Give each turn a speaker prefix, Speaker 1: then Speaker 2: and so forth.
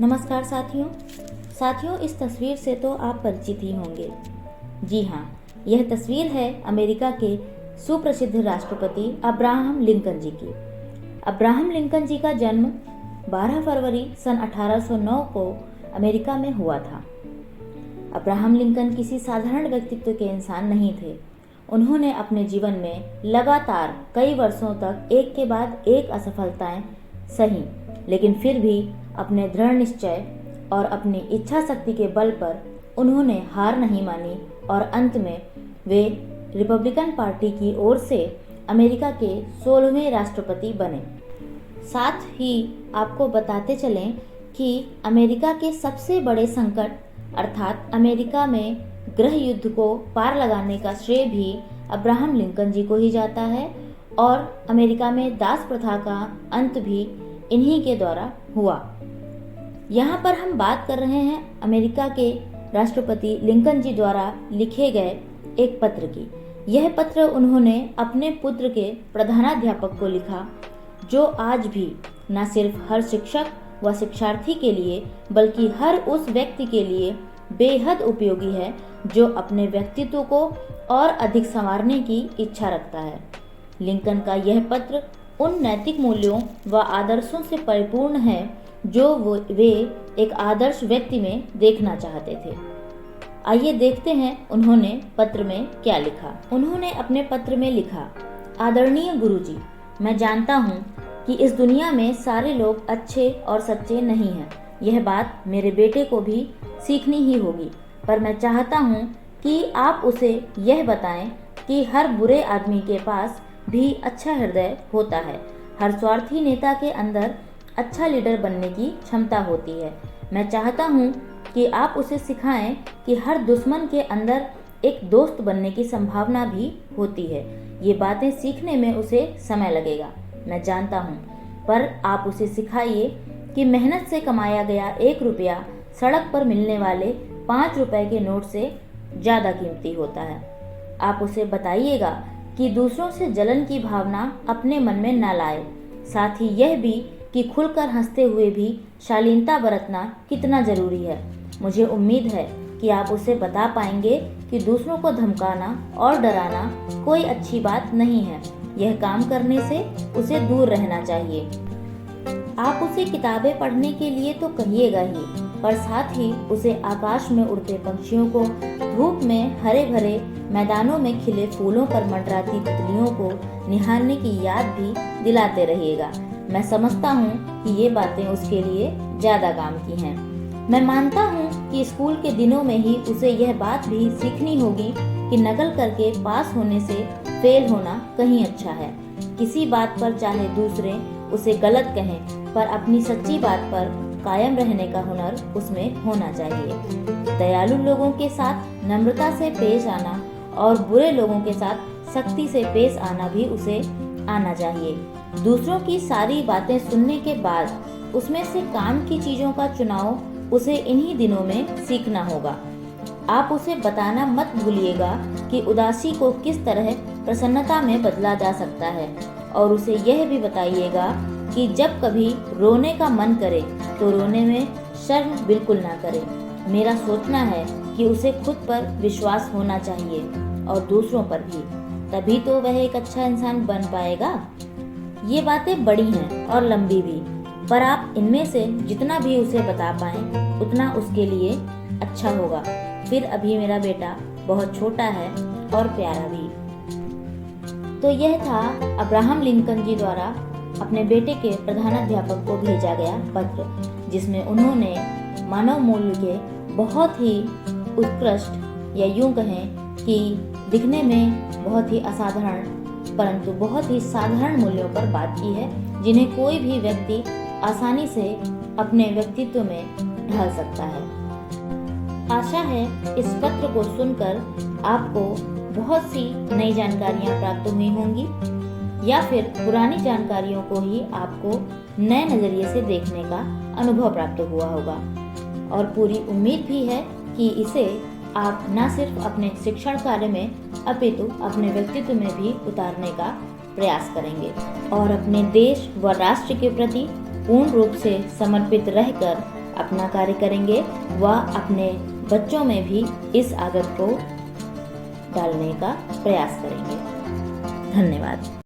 Speaker 1: नमस्कार साथियों, इस तस्वीर से तो आप परिचित ही होंगे। जी हाँ, यह तस्वीर है अमेरिका के सुप्रसिद्ध राष्ट्रपति अब्राहम लिंकन जी की। अब्राहम लिंकन जी का जन्म 12 फरवरी सन 1809 को अमेरिका में हुआ था। अब्राहम लिंकन किसी साधारण व्यक्तित्व के इंसान नहीं थे। उन्होंने अपने जीवन में लगातार कई वर्षों तक एक के बाद एक असफलताएं सही, लेकिन फिर भी अपने दृढ़ निश्चय और अपनी इच्छा शक्ति के बल पर उन्होंने हार नहीं मानी और अंत में वे रिपब्लिकन पार्टी की ओर से अमेरिका के 16वें राष्ट्रपति बने। साथ ही आपको बताते चलें कि अमेरिका के सबसे बड़े संकट अर्थात अमेरिका में गृह युद्ध को पार लगाने का श्रेय भी अब्राहम लिंकन जी को ही जाता है और अमेरिका में दास प्रथा का अंत भी इन्हीं के द्वारा हुआ। यहाँ पर हम बात कर रहे हैं अमेरिका के राष्ट्रपति लिंकन जी द्वारा लिखे गए एक पत्र की। यह पत्र उन्होंने अपने पुत्र के प्रधानाध्यापक को लिखा, जो आज भी न सिर्फ हर शिक्षक व शिक्षार्थी के लिए बल्कि हर उस व्यक्ति के लिए बेहद उपयोगी है जो अपने व्यक्तित्व को और अधिक संवारने की इच्छा रखता है। लिंकन का यह पत्र उन नैतिक मूल्यों व आदर्शों से परिपूर्ण है जो वे एक आदर्श व्यक्ति में देखना चाहते थे। आइए देखते हैं उन्होंने पत्र में क्या लिखा। उन्होंने अपने पत्र में लिखा, आदरणीय गुरुजी, मैं जानता हूँ कि इस दुनिया में सारे लोग अच्छे और सच्चे नहीं हैं। यह बात मेरे बेटे को भी सीखनी ही होगी, पर मैं चाहता हूँ कि आप उसे यह बताएं कि हर बुरे आदमी के पास भी अच्छा हृदय होता है। हर स्वार्थी नेता के अंदर अच्छा लीडर बनने की क्षमता होती है। मैं चाहता हूँ कि आप उसे सिखाएं कि हर दुश्मन के अंदर एक दोस्त बनने की संभावना भी होती है। ये बातें सीखने में उसे समय लगेगा, मैं जानता हूँ, पर आप उसे सिखाइए कि मेहनत से कमाया गया 1 रुपया सड़क पर मिलने वाले 5 रुपए के नोट से ज़्यादा कीमती होता है। आप उसे बताइएगा कि दूसरों से जलन की भावना अपने मन में न लाए। साथ ही यह भी कि खुलकर हंसते हुए भी शालीनता बरतना कितना जरूरी है। मुझे उम्मीद है कि आप उसे बता पाएंगे कि दूसरों को धमकाना और डराना कोई अच्छी बात नहीं है। यह काम करने से उसे दूर रहना चाहिए। आप उसे किताबें पढ़ने के लिए तो कहिएगा ही, पर साथ ही उसे आकाश में उड़ते पंछियों को, धूप में हरे भरे मैदानों में खिले फूलों पर मंडराती तितलियों को निहारने की याद भी दिलाते रहिएगा। मैं समझता हूँ कि ये बातें उसके लिए ज्यादा काम की हैं। मैं मानता हूँ कि स्कूल के दिनों में ही उसे यह बात भी सीखनी होगी कि नकल करके पास होने से फेल होना कहीं अच्छा है। किसी बात पर चाहे दूसरे उसे गलत कहें, पर अपनी सच्ची बात पर कायम रहने का हुनर उसमें होना चाहिए। दयालु लोगों के साथ नम्रता से पेश आना और बुरे लोगों के साथ सख्ती से पेश आना भी उसे आना चाहिए। दूसरों की सारी बातें सुनने के बाद उसमें से काम की चीजों का चुनाव उसे इन्हीं दिनों में सीखना होगा। आप उसे बताना मत भूलिएगा कि उदासी को किस तरह प्रसन्नता में बदला जा सकता है, और उसे यह भी बताइएगा कि जब कभी रोने का मन करे तो रोने में शर्म बिल्कुल ना करे। मेरा सोचना है कि उसे खुद पर विश्वास होना चाहिए और दूसरों पर भी, तभी तो वह एक अच्छा इंसान बन पाएगा। ये बातें बड़ी हैं और लंबी भी, पर आप इनमें से जितना भी उसे बता पाएं उतना उसके लिए अच्छा होगा। फिर अभी मेरा बेटा बहुत छोटा है और प्यारा भी। तो यह था अब्राहम लिंकन जी द्वारा अपने बेटे के प्रधानाध्यापक को भेजा गया पत्र, जिसमें उन्होंने मानव मूल्य के बहुत ही उत्कृष्ट, या यूं कहें कि दिखने में बहुत ही असाधारण परंतु बहुत ही साधारण मूल्यों पर बात की है, जिन्हें कोई भी व्यक्ति आसानी से अपने व्यक्तित्व में ढाल सकता है। आशा है इस पत्र को सुनकर आपको बहुत सी नई जानकारियां प्राप्त हुई होंगी, या फिर पुरानी जानकारियों को ही आपको नए नजरिए से देखने का अनुभव प्राप्त हुआ होगा। और पूरी उम्मीद भी है कि इसे आप न सिर्फ अपने शिक्षण कार्य में अपितु अपने व्यक्तित्व में भी उतारने का प्रयास करेंगे और अपने देश व राष्ट्र के प्रति पूर्ण रूप से समर्पित रहकर अपना कार्य करेंगे व अपने बच्चों में भी इस आदत को डालने का प्रयास करेंगे। धन्यवाद।